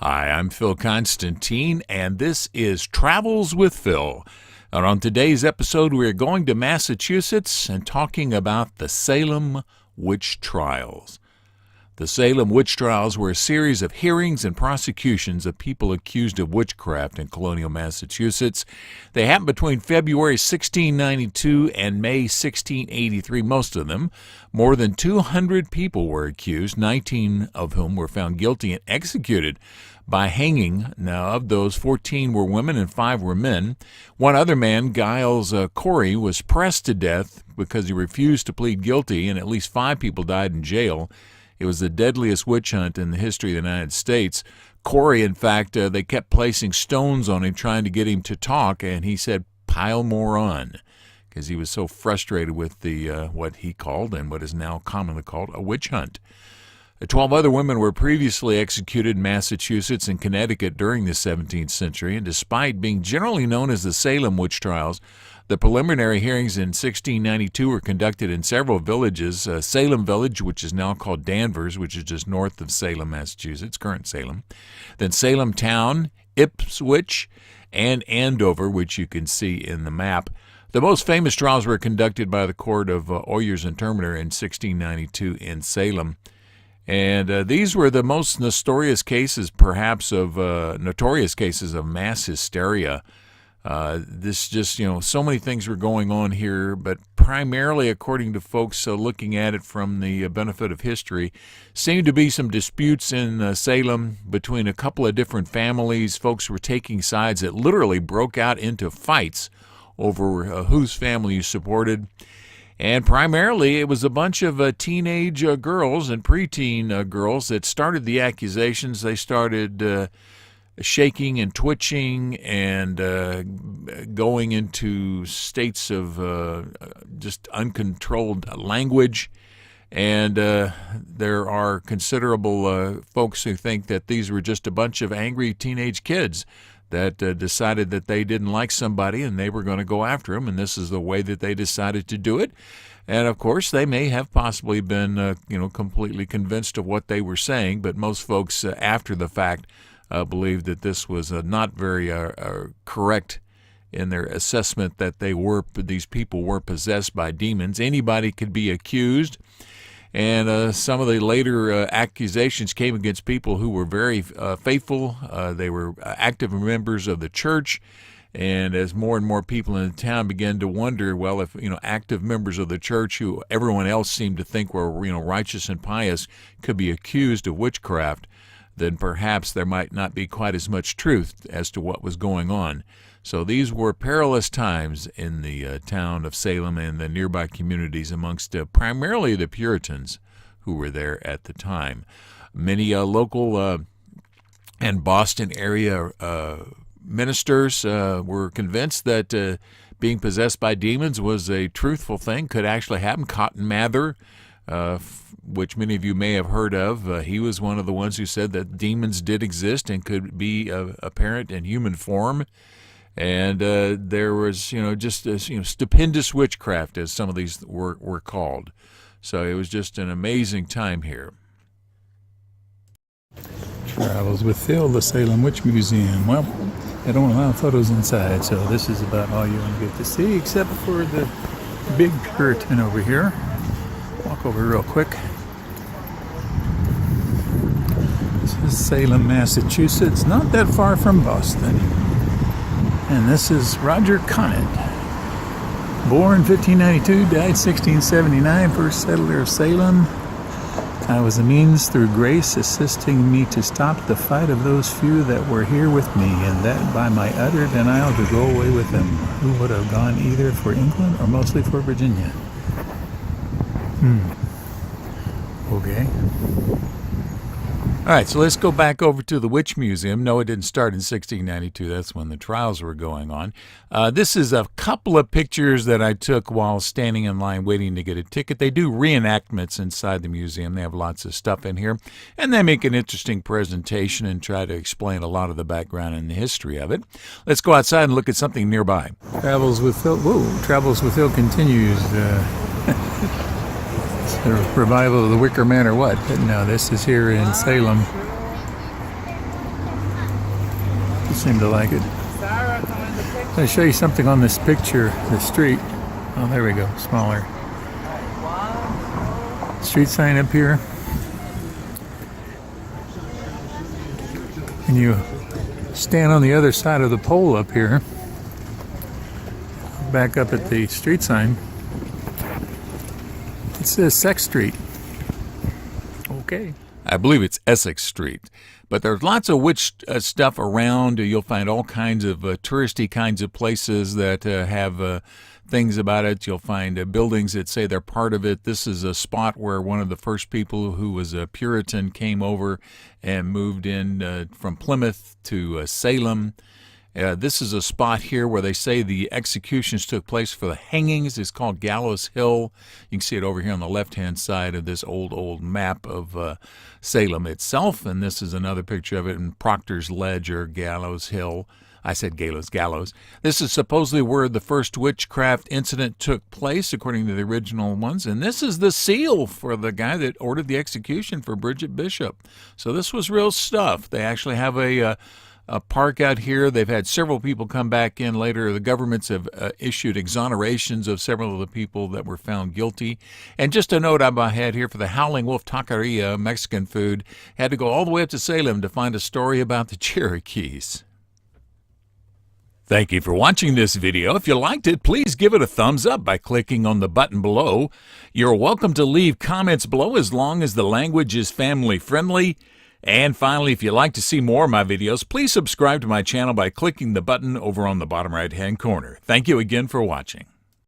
Hi, I'm Phil Constantine, and this is Travels with Phil. And on today's episode, we're going to Massachusetts and talking about the Salem Witch Trials. The Salem Witch Trials were a series of hearings and prosecutions of people accused of witchcraft in colonial Massachusetts. They happened between February 1692 and May 1683, most of them. More than 200 people were accused, 19 of whom were found guilty and executed by hanging. Now, of those, 14 were women and 5 were men. One other man, Giles Corey, was pressed to death because he refused to plead guilty, and at least 5 people died in jail. It was the deadliest witch hunt in the history of the United States. Corey, in fact, they kept placing stones on him, trying to get him to talk, and he said, "Pile more on," because he was so frustrated with the what he called, and what is now commonly called, a witch hunt. 12 other women were previously executed in Massachusetts and Connecticut during the 17th century, and despite being generally known as the Salem Witch Trials, the preliminary hearings in 1692 were conducted in several villages. Salem Village, which is now called Danvers, which is just north of Salem, Massachusetts, current Salem. Then Salem Town, Ipswich, and Andover, which you can see in the map. The most famous trials were conducted by the Court of Owyers and Terminer in 1692 in Salem. And these were the most notorious cases, perhaps, of mass hysteria. So many things were going on here, but primarily, according to folks looking at it from the benefit of history, seemed to be some disputes in Salem between a couple of different families. Folks were taking sides that literally broke out into fights over whose family you supported. And primarily, it was a bunch of teenage girls and preteen girls that started the accusations. They started shaking and twitching and going into states of just uncontrolled language. And there are considerable folks who think that these were just a bunch of angry teenage kids that decided that they didn't like somebody and they were going to go after him, and this is the way that they decided to do it. And, of course, they may have possibly been, completely convinced of what they were saying, but most folks after the fact believed that this was not very correct in their assessment that these people were possessed by demons. Anybody could be accused, and some of the later accusations came against people who were very faithful. They were active members of the church, and as more and more people in the town began to wonder, well, if active members of the church who everyone else seemed to think were righteous and pious could be accused of witchcraft, then perhaps there might not be quite as much truth as to what was going on. So these were perilous times in the town of Salem and the nearby communities amongst primarily the Puritans who were there at the time. Many local and Boston area ministers were convinced that being possessed by demons was a truthful thing, could actually happen. Cotton Mather, which many of you may have heard of, he was one of the ones who said that demons did exist and could be apparent in human form. And there was, stupendous witchcraft, as some of these were called. So it was just an amazing time here. Travels with Phil, the Salem Witch Museum. Well, they don't allow photos inside, so this is about all you're going to get to see, except for the big Puritan over here. Walk over real quick. This is Salem, Massachusetts, not that far from Boston. And this is Roger Conant. Born 1592, died 1679, first settler of Salem. I was a means through grace assisting me to stop the fight of those few that were here with me, and that by my utter denial to go away with them, who would have gone either for England or mostly for Virginia. Okay. All right, so let's go back over to the Witch Museum. No, it didn't start in 1692. That's when the trials were going on. This is a couple of pictures that I took while standing in line waiting to get a ticket. They do reenactments inside the museum. They have lots of stuff in here, and they make an interesting presentation and try to explain a lot of the background and the history of it. Let's go outside and look at something nearby. Travels with Phil. Whoa, Travels with Phil continues. The revival of the Wicker Man or what? But no, this is here in Salem. People seem to like it. I'll show you something on this picture, the street. Oh, there we go, smaller. Street sign up here. And you stand on the other side of the pole up here. Back up at the street sign. It says Sex Street. Okay. I believe it's Essex Street. But there's lots of witch stuff around. You'll find all kinds of touristy kinds of places that have things about it. You'll find buildings that say they're part of it. This is a spot where one of the first people who was a Puritan came over and moved in from Plymouth to Salem. This is a spot here where they say the executions took place for the hangings. It's called Gallows Hill. You can see it over here on the left-hand side of this old map of Salem itself. And this is another picture of it in Proctor's Ledger, Gallows Hill. I said gallows. This is supposedly where the first witchcraft incident took place, according to the original ones. And this is the seal for the guy that ordered the execution for Bridget Bishop. So this was real stuff. They actually have a park out here. They've had several people come back in later. The governments have issued exonerations of several of the people that were found guilty. And just a note I had here for the Howling Wolf Taqueria, Mexican food, had to go all the way up to Salem to find a story about the Cherokees. Thank you for watching this video. If you liked it, please give it a thumbs up by clicking on the button below. You're welcome to leave comments below as long as the language is family friendly. And finally, if you'd like to see more of my videos, please subscribe to my channel by clicking the button over on the bottom right-hand corner. Thank you again for watching.